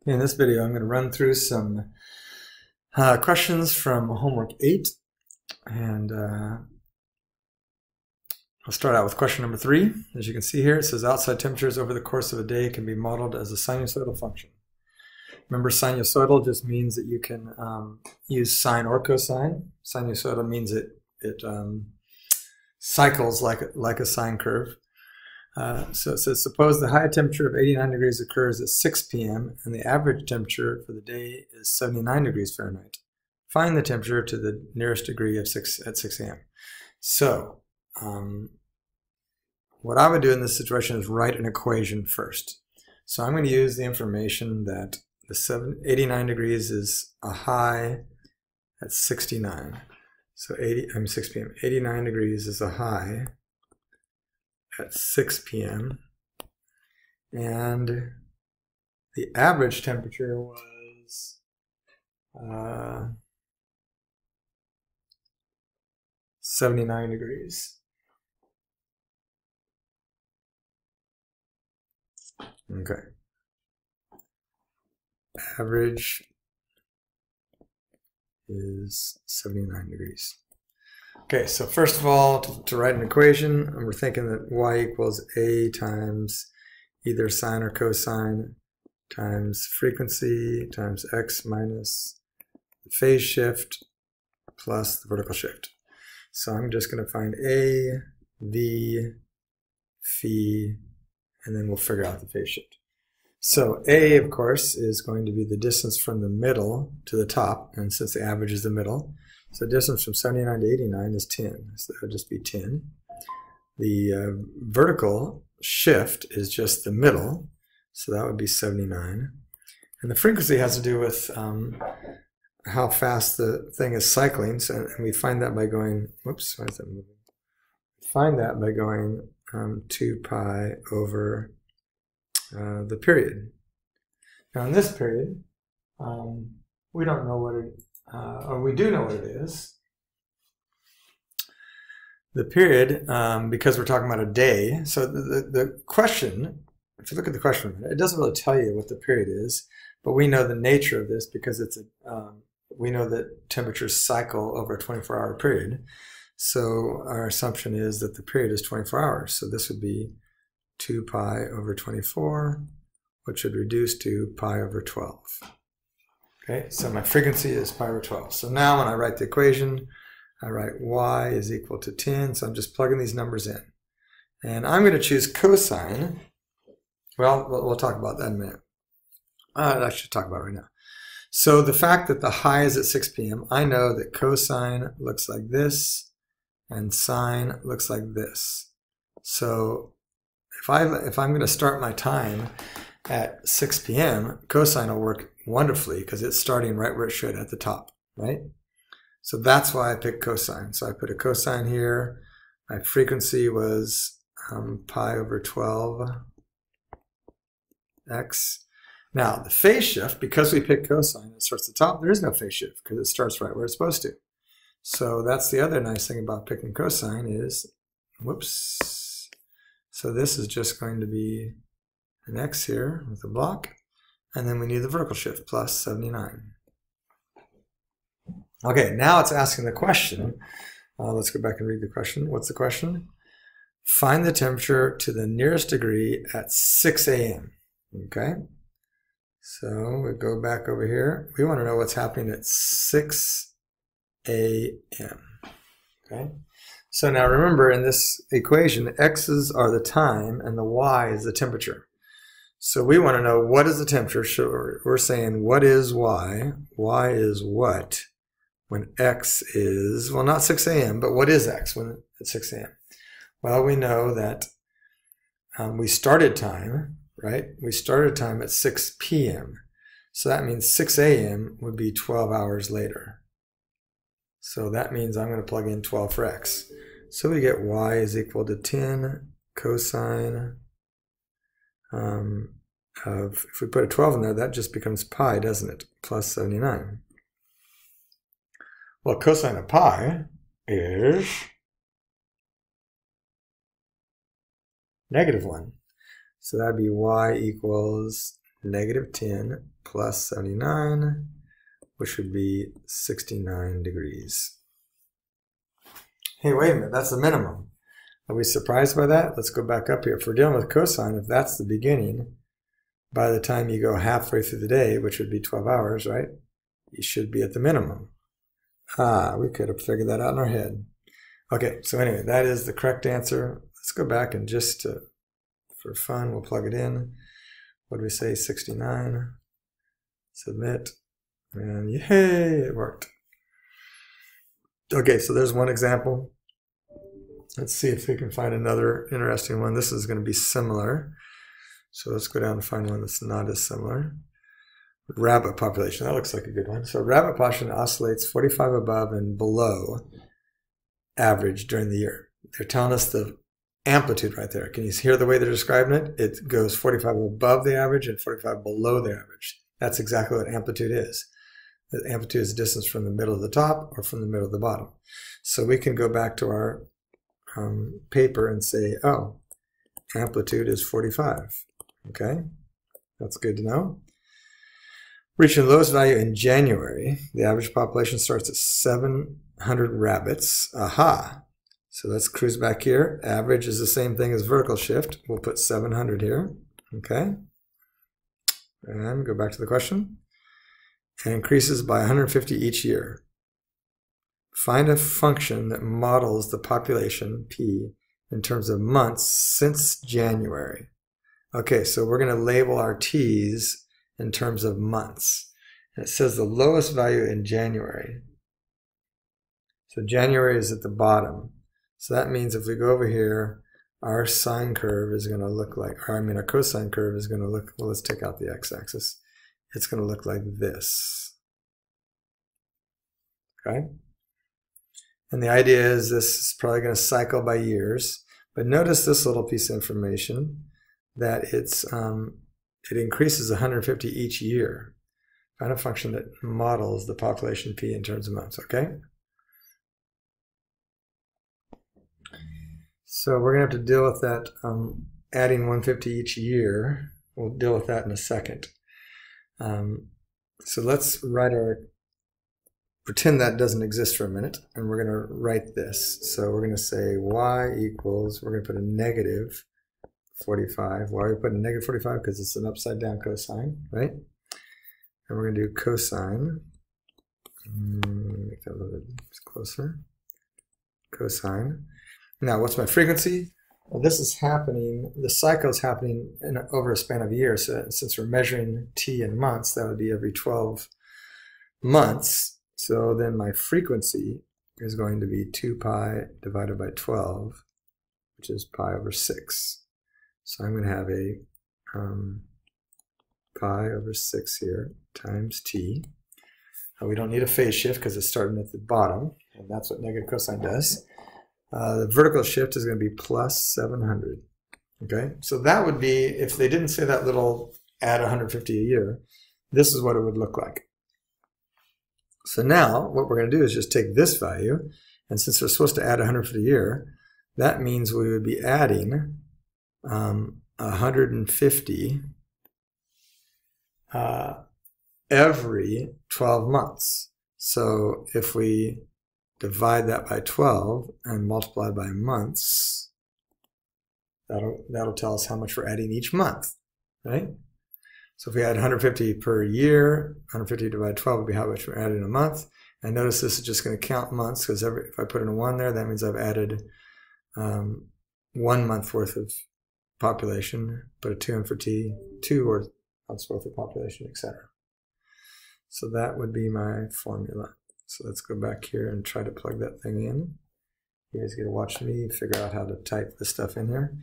In this video, I'm going to run through some questions from homework 8, and I'll start out with question number 3. As you can see here, it says outside temperatures over the course of a day can be modeled as a sinusoidal function. Remember, sinusoidal just means that you can use sine or cosine. Sinusoidal means it cycles like a sine curve. So it says, suppose the high temperature of 89 degrees occurs at 6 p.m. and the average temperature for the day is 79 degrees Fahrenheit. Find the temperature to the nearest degree of at 6 a.m. So what I would do in this situation is write an equation first. So I'm going to use the information that the 89 degrees is a high at 69. So 6 p.m. 89 degrees is a high at 6 p.m. and the average temperature was 79 degrees. Okay. Average is 79 degrees. Okay, so first of all, to write an equation, we're thinking that y equals a times either sine or cosine times frequency times x minus the phase shift plus the vertical shift. So I'm just going to find a, v, phi, and then we'll figure out the phase shift. So a, of course, is going to be the distance from the middle to the top, and since the average is the middle, so the distance from 79 to 89 is 10, so that would just be 10. The vertical shift is just the middle, so that would be 79. And the frequency has to do with how fast the thing is cycling, so, and we find that by going, whoops, why is that moving? Find that by going 2 pi over the period. Now in this period, we don't know what it or we do know what it is. The period, because we're talking about a day, so the question, if you look at the question, it doesn't really tell you what the period is, but we know the nature of this because it's we know that temperatures cycle over a 24-hour period. So our assumption is that the period is 24 hours. So this would be 2 pi over 24, which would reduce to pi over 12. Okay, so my frequency is pi over 12. So now when I write the equation, I write y is equal to 10. So I'm just plugging these numbers in. And I'm going to choose cosine. Well, we'll talk about that in a minute. I should talk about it right now. So the fact that the high is at 6 p.m., I know that cosine looks like this and sine looks like this. So if I'm going to start my time at 6 p.m., cosine will work wonderfully because it's starting right where it should at the top, right? So that's why I picked cosine. So I put a cosine here. My frequency was pi over 12 x. Now the phase shift, because we picked cosine, it starts at the top. There is no phase shift because it starts right where it's supposed to. So that's the other nice thing about picking cosine is, whoops. So this is just going to be an x here with a block. And then we need the vertical shift, plus 79. Okay, now it's asking the question. Let's go back and read the question. What's the question? Find the temperature to the nearest degree at 6 a.m. Okay, so we go back over here. We want to know what's happening at 6 a.m. Okay, so now remember in this equation, x's are the time and the y is the temperature. So we want to know what is the temperature. So we're saying what is y? Y is what when x is, well, not 6 a.m., but what is x when it's 6 a.m.? Well, we know that we started time, right? We started time at 6 p.m. So that means 6 a.m. would be 12 hours later. So that means I'm going to plug in 12 for x. So we get y is equal to 10 cosine of, if we put a 12 in there, that just becomes pi, doesn't it? Plus 79. Well, cosine of pi is -1. So that'd be y equals -10 plus 79, which would be 69 degrees. Hey, wait a minute, that's the minimum. Are we surprised by that? Let's go back up here. If we're dealing with cosine, if that's the beginning, by the time you go halfway through the day, which would be 12 hours, right? You should be at the minimum. We could have figured that out in our head. Okay, so anyway, that is the correct answer. Let's go back and just for fun, we'll plug it in. What do we say? 69. Submit. And yay, it worked. Okay, so there's one example. Let's see if we can find another interesting one. This is going to be similar. So let's go down and find one that's not as similar. Rabbit population, that looks like a good one. So rabbit population oscillates 45 above and below average during the year. They're telling us the amplitude right there. Can you hear the way they're describing it? It goes 45 above the average and 45 below the average. That's exactly what amplitude is. The amplitude is distance from the middle of the top or from the middle of the bottom. So we can go back to our paper and say, oh, amplitude is 45. Okay, that's good to know. Reaching the lowest value in January, the average population starts at 700 rabbits. Aha! So let's cruise back here. Average is the same thing as vertical shift. We'll put 700 here. Okay. And go back to the question. And increases by 150 each year. Find a function that models the population, P, in terms of months since January. Okay, so we're going to label our T's in terms of months. And it says the lowest value in January. So January is at the bottom. So that means if we go over here, our sine curve is going to look like, or I mean our cosine curve is going to look, well, let's take out the x-axis. It's going to look like this. Okay? And the idea is this is probably going to cycle by years. But notice this little piece of information, that it increases 150 each year. Find a function that models the population P in terms of months, okay? So we're going to have to deal with that adding 150 each year. We'll deal with that in a second. So let's write pretend that doesn't exist for a minute, and we're going to write this. So we're going to say y equals, we're going to put a negative 45. Why are we putting negative 45? Because it's an upside down cosine, right? And we're going to do cosine. Make that a little bit closer. Cosine. Now, what's my frequency? Well, this is happening, the cycle is happening over a span of a year. So since we're measuring t in months, that would be every 12 months. So then my frequency is going to be 2 pi divided by 12, which is pi over 6. So I'm going to have a pi over 6 here times t. We don't need a phase shift because it's starting at the bottom, and that's what negative cosine does. The vertical shift is going to be plus 700. Okay, so that would be, if they didn't say that little add 150 a year, this is what it would look like. So now what we're going to do is just take this value, and since we're supposed to add 150 a year, that means we would be adding 150 every 12 months. So if we divide that by 12 and multiply by months, that'll tell us how much we're adding each month, right? So if we add 150 per year, 150 divided by 12 would be how much we're adding a month. And notice this is just going to count months, because if I put in a 1 there, that means I've added 1 month worth of population, put a 2 in for t, 2 months worth of population, etc. So that would be my formula. So let's go back here and try to plug that thing in. You guys get to watch me figure out how to type this stuff in here.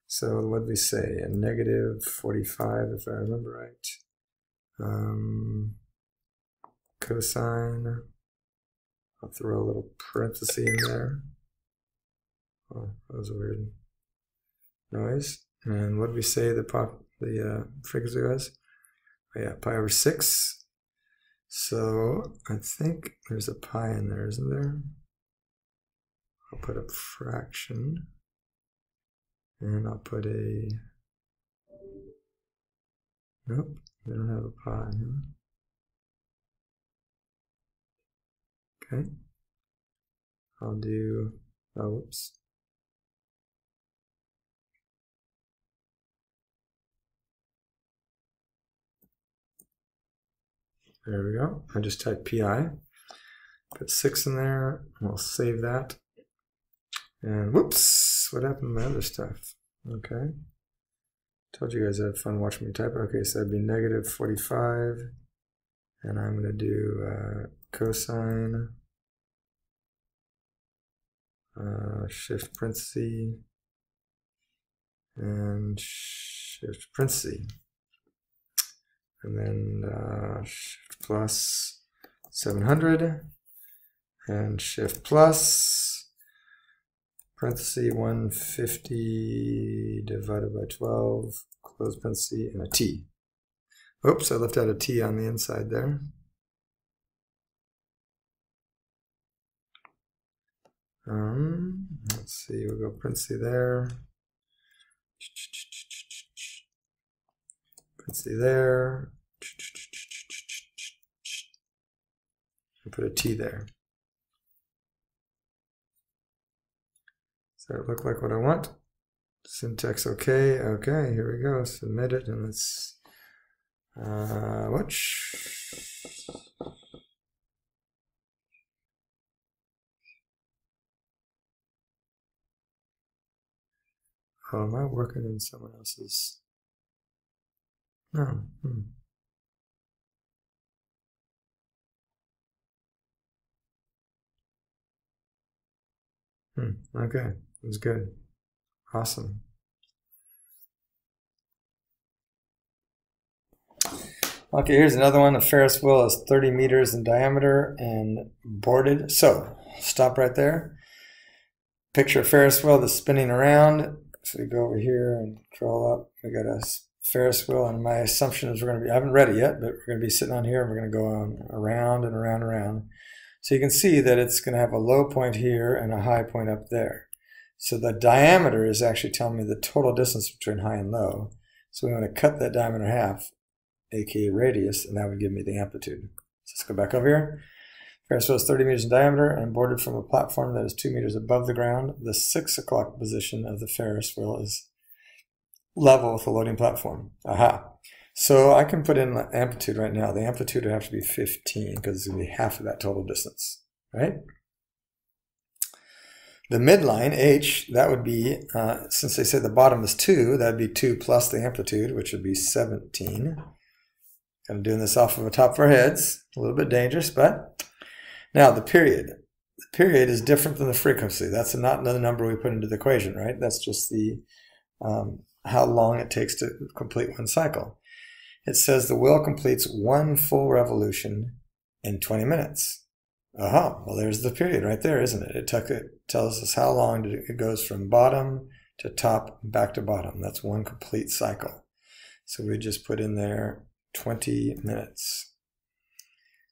So what did we say? A negative 45, if I remember right. Cosine. I'll throw a little parenthesis in there. Oh, that was a weird noise. And what did we say the frequency was? Oh yeah, pi over 6. So I think there's a pi in there, isn't there? I'll put a fraction. And I'll put a, nope, We don't have a pi. Okay. I'll do, oh, whoops. There we go. I just type pi. Put 6 in there. We'll save that. And whoops, what happened to my other stuff? Okay. Told you guys I had fun watching me type. Okay, so that'd be negative 45. And I'm going to do cosine, shift parenthesis, and shift parenthesis. And then shift plus 700, and shift plus parenthesis 150 divided by 12, close parenthesis, and a t. Oops, I left out a t on the inside there. Let's see, we'll go parenthesis there. Parenthesis there. And put a t there. Does that look like what I want? Syntax okay. Okay, here we go. Submit it, and let's watch. Oh, am I working in someone else's? No. Okay, it was good. Awesome. Okay, here's another one. A Ferris wheel is 30 meters in diameter and boarded. So, stop right there. Picture a Ferris wheel that's spinning around. So we go over here and scroll up. We got a Ferris wheel, and my assumption is we're going to be, I haven't read it yet, but we're going to be sitting on here and we're going to go on around and around and around. So you can see that it's going to have a low point here and a high point up there. So the diameter is actually telling me the total distance between high and low. So we want to cut that diameter in half, aka radius, and that would give me the amplitude. So let's go back over here. Ferris wheel is 30 meters in diameter and boarded from a platform that is 2 meters above the ground. The 6 o'clock position of the Ferris wheel is level with the loading platform. Aha. So I can put in the amplitude right now. The amplitude would have to be 15 because it's going to be half of that total distance, right? The midline, h, that would be, since they say the bottom is 2, that would be 2 plus the amplitude, which would be 17. Kind of doing this off of the top of our heads. A little bit dangerous, but... Now, the period. The period is different than the frequency. That's not another number we put into the equation, right? That's just the how long it takes to complete one cycle. It says the wheel completes 1 full revolution in 20 minutes. Aha, well, there's the period right there, isn't it? It tells us how long it goes from bottom to top, back to bottom. That's one complete cycle. So we just put in there 20 minutes.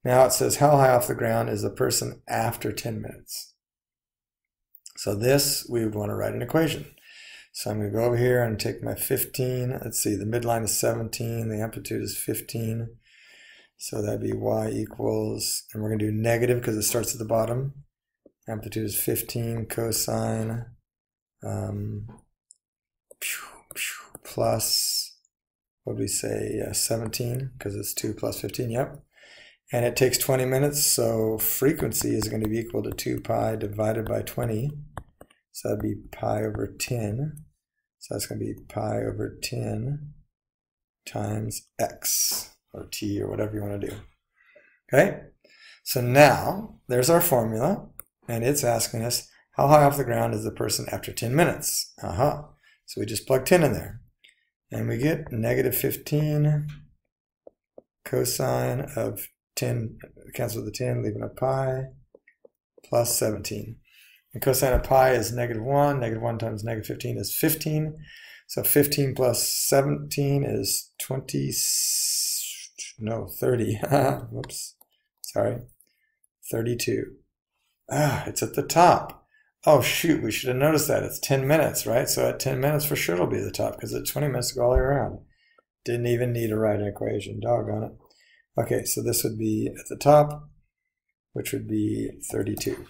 Now it says how high off the ground is the person after 10 minutes. So this, we would want to write an equation. So I'm going to go over here and take my 15. Let's see, the midline is 17, the amplitude is 15. So that'd be y equals, and we're going to do negative because it starts at the bottom. Amplitude is 15 cosine plus, what do we say, 17, because it's 2 plus 15, yep. And it takes 20 minutes, so frequency is going to be equal to 2 pi divided by 20. So that'd be pi over 10. So that's going to be pi over 10 times x, or t, or whatever you want to do. Okay? So now, there's our formula, and it's asking us, how high off the ground is the person after 10 minutes? Aha. So we just plug 10 in there. And we get negative 15 cosine of 10, cancel the 10, leaving a pi, plus 17. And cosine of pi is negative 1. Negative 1 times negative 15 is 15. So 15 plus 17 is 30. Whoops. Sorry. 32. Ah, it's at the top. Oh, shoot. We should have noticed that. It's 10 minutes, right? So at 10 minutes, for sure, it'll be at the top because at 20 minutes, go all the way around. Didn't even need a right equation. Doggone it. Okay, so this would be at the top, which would be 32.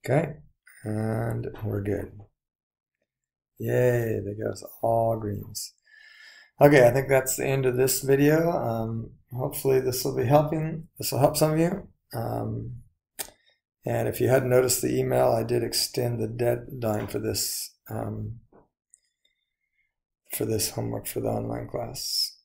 Okay, and we're good. Yay, that gives all greens. Okay, I think that's the end of this video. Hopefully this will be helping. This will help some of you. And if you hadn't noticed the email, I did extend the deadline for this homework for the online class.